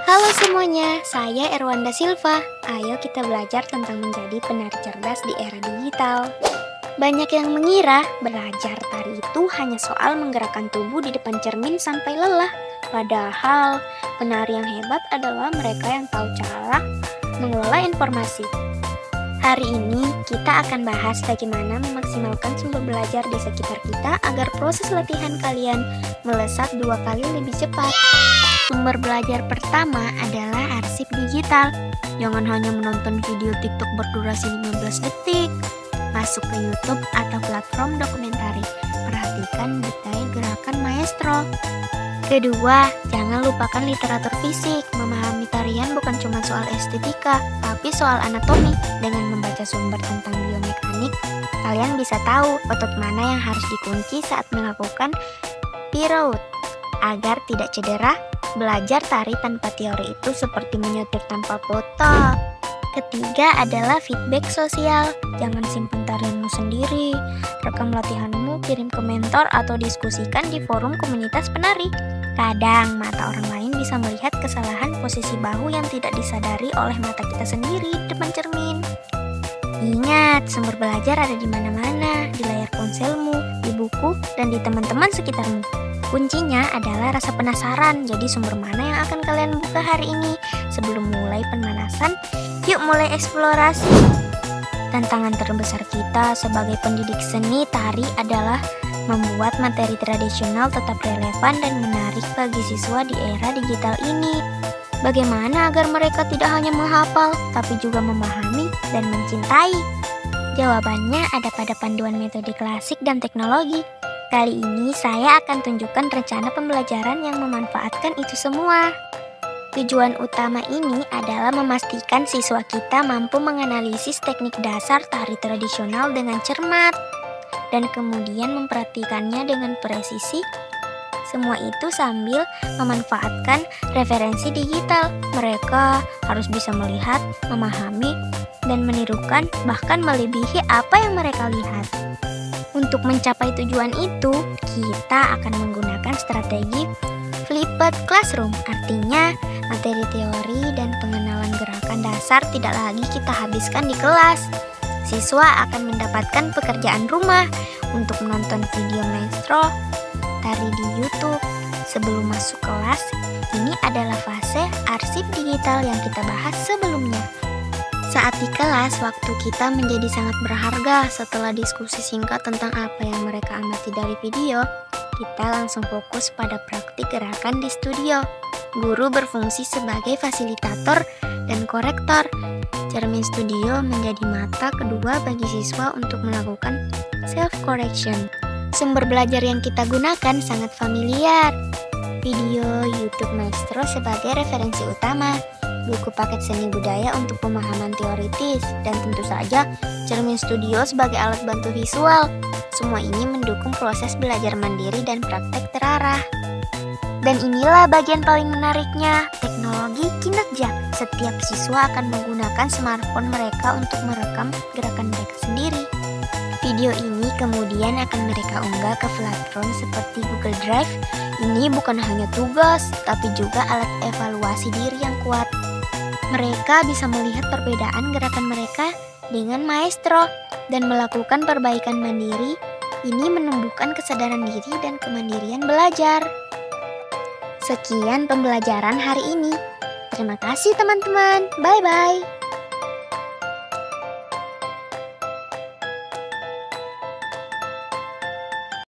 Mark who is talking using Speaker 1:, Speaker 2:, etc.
Speaker 1: Halo semuanya, saya Erwanda Silva. Ayo kita belajar tentang menjadi penari cerdas di era digital. Banyak yang mengira belajar tari itu hanya soal menggerakkan tubuh di depan cermin sampai lelah. Padahal, penari yang hebat adalah mereka yang tahu cara mengelola informasi. Hari ini kita akan bahas bagaimana memaksimalkan sumber belajar di sekitar kita agar proses latihan kalian melesat 2 kali lebih cepat. Sumber belajar pertama adalah arsip digital. Jangan hanya menonton video TikTok berdurasi 15 detik. Masuk ke YouTube atau platform dokumentaris. Perhatikan detail gerakan maestro. Kedua, jangan lupakan literatur fisik. Memahami tarian bukan cuma soal estetika, tapi soal anatomi. Dengan membaca sumber tentang biomekanik, kalian bisa tahu otot mana yang harus dikunci saat melakukan pirouette. Agar tidak cedera, belajar tari tanpa teori itu seperti menyetir tanpa foto. Ketiga adalah feedback sosial. Jangan simpan tarianmu sendiri. Rekam latihanmu, kirim ke mentor atau diskusikan di forum komunitas penari. Kadang mata orang lain bisa melihat kesalahan posisi bahu yang tidak disadari oleh mata kita sendiri depan cermin. Ingat, sumber belajar ada di mana-mana, di layar ponselmu, di buku, dan di teman-teman sekitarmu. Kuncinya adalah rasa penasaran, jadi sumber mana yang akan kalian buka hari ini? Sebelum mulai pemanasan, yuk mulai eksplorasi. Tantangan terbesar kita sebagai pendidik seni tari adalah membuat materi tradisional tetap relevan dan menarik bagi siswa di era digital ini. Bagaimana agar mereka tidak hanya menghafal, tapi juga memahami dan mencintai? Jawabannya ada pada panduan metode klasik dan teknologi. Kali ini saya akan tunjukkan rencana pembelajaran yang memanfaatkan itu semua. Tujuan utama ini adalah memastikan siswa kita mampu menganalisis teknik dasar tari tradisional dengan cermat dan kemudian memperhatikannya dengan presisi. Semua itu sambil memanfaatkan referensi digital. Mereka harus bisa melihat, memahami, dan menirukan, bahkan melebihi apa yang mereka lihat. Untuk mencapai tujuan itu, kita akan menggunakan strategi flipped classroom. Artinya, materi teori dan pengenalan gerakan dasar tidak lagi kita habiskan di kelas. Siswa akan mendapatkan pekerjaan rumah untuk menonton video maestro tari di YouTube. Sebelum masuk kelas, ini adalah fase arsip digital yang kita bahas sebelumnya. Saat di kelas, waktu kita menjadi sangat berharga. Setelah diskusi singkat tentang apa yang mereka amati dari video, kita langsung fokus pada praktik gerakan di studio. Guru berfungsi sebagai fasilitator dan korektor. Cermin studio menjadi mata kedua bagi siswa untuk melakukan self-correction. Sumber belajar yang kita gunakan sangat familiar. Video YouTube Maestro sebagai referensi utama, buku paket seni budaya untuk pemahaman teoritis, dan tentu saja cermin studio sebagai alat bantu visual. Semua ini mendukung proses belajar mandiri dan praktek terarah. Dan inilah bagian paling menariknya, teknologi kinerja. Setiap siswa akan menggunakan smartphone mereka untuk merekam gerakan mereka sendiri. Video ini kemudian akan mereka unggah ke platform seperti Google Drive. Ini bukan hanya tugas, tapi juga alat evaluasi diri yang kuat. Mereka bisa melihat perbedaan gerakan mereka dengan maestro dan melakukan perbaikan mandiri. Ini menumbuhkan kesadaran diri dan kemandirian belajar. Sekian pembelajaran hari ini. Terima kasih teman-teman. Bye-bye.